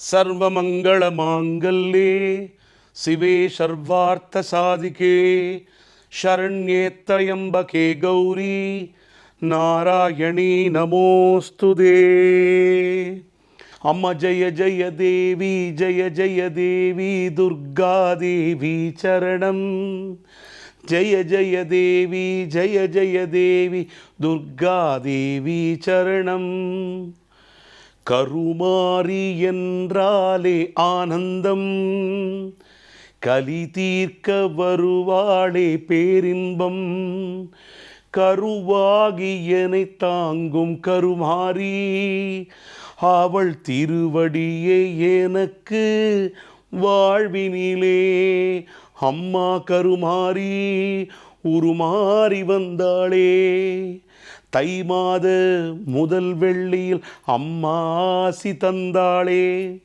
सर्वमङ्गलमाङ्गल्ये शिवे सर्वार्थसाधिके शरण्ये त्र्यम्बके गौरी नारायणी नमोस्तुते। अम्म जय जय देवी दुर्गा देवी चरणं। जय जय देवी दुर्गा देवी चरणं। கருமாரி என்றாலே ஆனந்தம், கலி தீர்க்க வருவாளே பேரின்பம். கருவாகியனை தாங்கும் கருமாரி, அவள் திருவடியே எனக்கு வாழ்வினிலே. அம்மா கருமாரி உருமாறி வந்தாளே, தை மாத முதல் வெள்ளியில் அம்மாசி தந்தாளே.